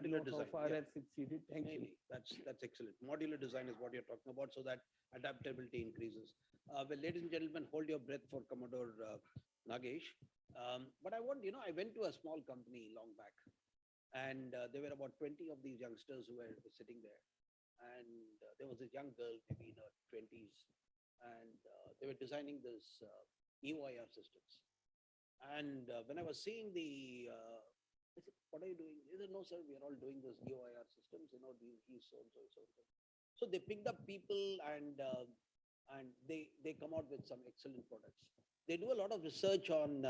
modular design. How far Yeah. has succeeded? Thank you. That's excellent. Modular design is what you're talking about, so that adaptability increases. Well, ladies and gentlemen, hold your breath for Commodore Nagesh. But I want, I went to a small company long back, and there were about 20 of these youngsters who were sitting there. And there was a young girl, maybe in her 20s, and they were designing this EOIR systems. And when I was seeing I said, what are you doing? He said, no, sir, we are all doing this EOIR systems, he's so and so, so and so. So they picked up people and they come out with some excellent products. They do a lot of research on,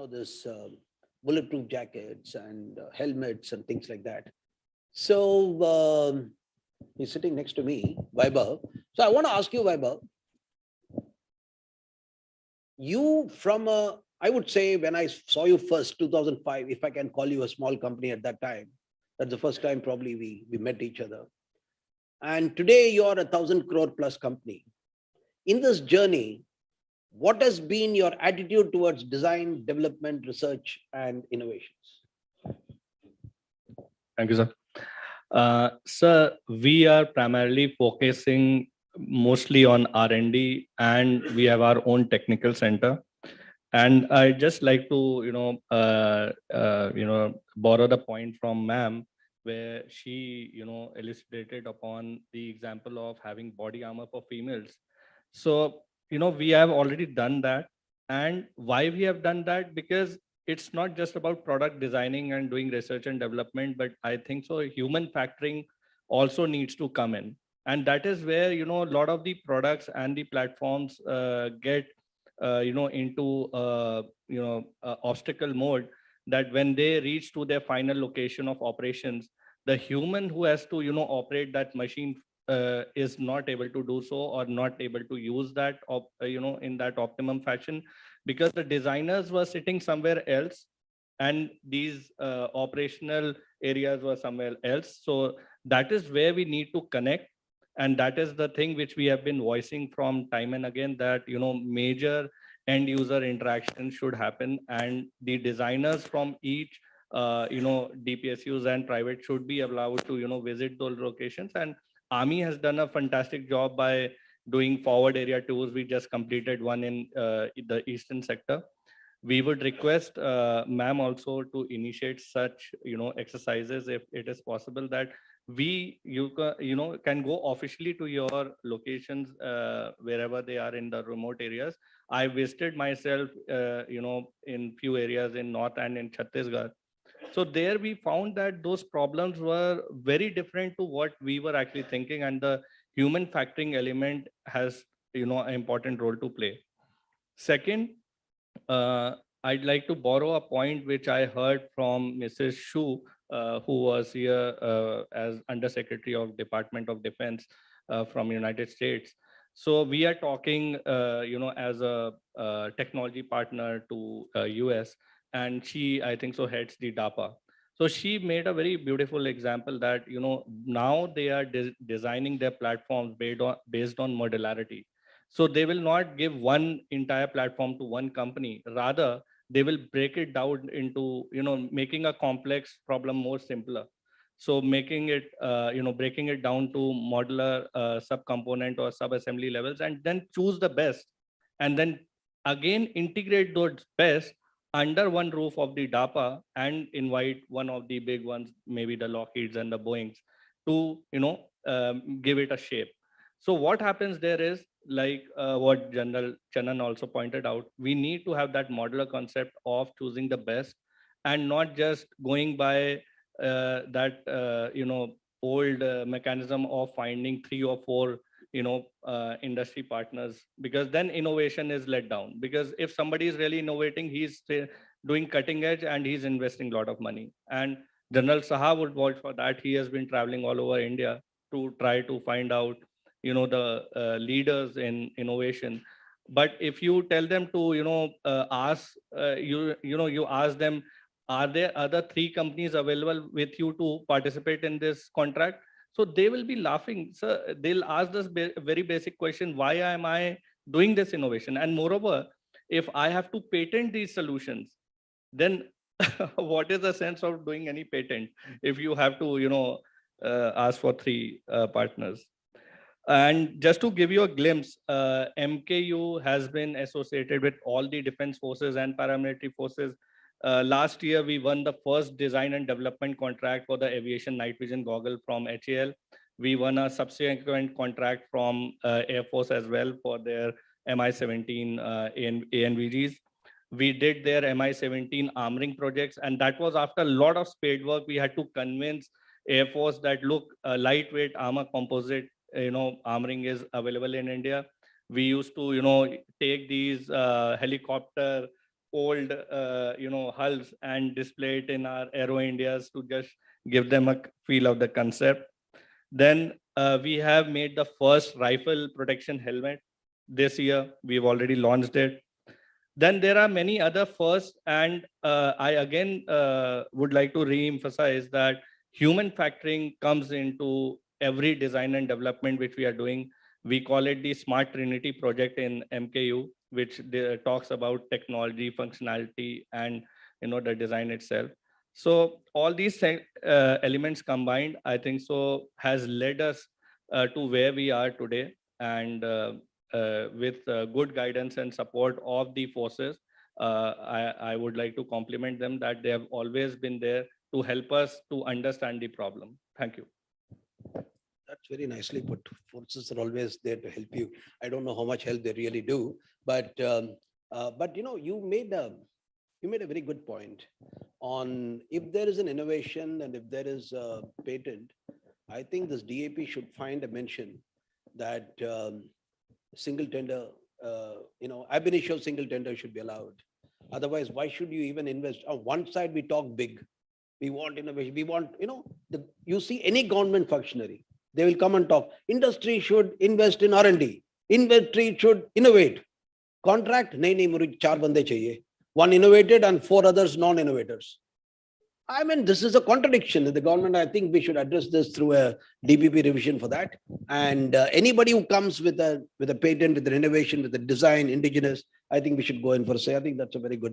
this bulletproof jackets and helmets and things like that. So he's sitting next to me, Vaibhav. So I want to ask you, Vaibhav, I would say when I saw you first, 2005, if I can call you a small company at that time, that's the first time probably we met each other. And today you're 1,000 crore plus company. In this journey, what has been your attitude towards design, development, research, and innovations? Thank you, sir. Sir, we are primarily focusing mostly on R&D, and we have our own technical center. And I just like to, borrow the point from ma'am, where she, elucidated upon the example of having body armor for females. So, we have already done that. And why we have done that? Because it's not just about product designing and doing research and development, but I think so human factoring also needs to come in. And that is where, a lot of the products and the platforms get, into, obstacle mode, that when they reach to their final location of operations, the human who has to, operate that machine is not able to do so, or not able to use that, in that optimum fashion, because the designers were sitting somewhere else and these operational areas were somewhere else. So that is where we need to connect. And that is the thing which we have been voicing from time and again, that, major end user interaction should happen, and the designers from each, DPSUs and private should be allowed to, visit those locations. And Army has done a fantastic job by doing forward area tours. We just completed one in the eastern sector. We would request ma'am also to initiate such, exercises if it is possible, that can go officially to your locations wherever they are in the remote areas. I visited myself, in few areas in North and in Chhattisgarh. So there we found that those problems were very different to what we were actually thinking, and the human factoring element has, an important role to play. Second, I'd like to borrow a point which I heard from Mrs. Shu, who was here as Undersecretary of Department of Defense from United States. So we are talking, as a technology partner to US, and she, I think so, heads the DAPA. So she made a very beautiful example that, now they are designing their platforms based on modularity. So they will not give one entire platform to one company. Rather, they will break it down into, making a complex problem more simpler. So making it, breaking it down to modular subcomponent or sub-assembly levels, and then choose the best. And then again, integrate those best under one roof of the DAPA, and invite one of the big ones, maybe the Lockheeds and the Boeings, to, give it a shape. So what happens there is, like what General Chanan also pointed out, we need to have that modular concept of choosing the best, and not just going by that old mechanism of finding 3 or 4 industry partners, because then innovation is let down. Because if somebody is really innovating, he's doing cutting edge and he's investing a lot of money. And General Saha would vouch for that. He has been traveling all over India to try to find out the leaders in innovation. But if you tell them to ask you ask them, are there other 3 companies available with you to participate in this contract? So they will be laughing. So they'll ask this very basic question: why am I doing this innovation? And moreover, if I have to patent these solutions, then what is the sense of doing any patent if you have to, ask for three partners? And just to give you a glimpse, MKU has been associated with all the defense forces and paramilitary forces. Last year, we won the first design and development contract for the aviation night vision goggle from HAL. We won a subsequent contract from Air Force as well for their Mi-17 ANVGs. We did their Mi-17 armoring projects, and that was after a lot of spade work. We had to convince Air Force that, look, lightweight armor composite armoring is available in India. We used to take these helicopter old hulls and display it in our Aero Indias to just give them a feel of the concept. Then we have made the first rifle protection helmet this year. We've already launched it. Then there are many other firsts, and I again would like to re-emphasize that human factoring comes into every design and development which we are doing. We call it the Smart Trinity project in MKU, which talks about technology, functionality, and the design itself. So all these elements combined, I think so, has led us to where we are today. And with good guidance and support of the forces, I would like to compliment them that they have always been there to help us to understand the problem. Thank you. That's very nicely put. Forces are always there to help you. I don't know how much help they really do, but you made a very good point on if there is an innovation and if there is a patent. I think this DAP should find a mention that single tender, ab initio single tender should be allowed. Otherwise, why should you even invest? On one side, we talk big. We want innovation. We want, you see any government functionary, they will come and talk. Industry should invest in R&D. Industry should innovate. Contract, nahi, mujhe 4 bande chahiye. 1 innovated and 4 others non-innovators. I mean, this is a contradiction in the government. I think we should address this through a DPP revision for that. And anybody who comes with a patent, with an innovation, with a design, indigenous, I think we should go in for a say. I think that's a very good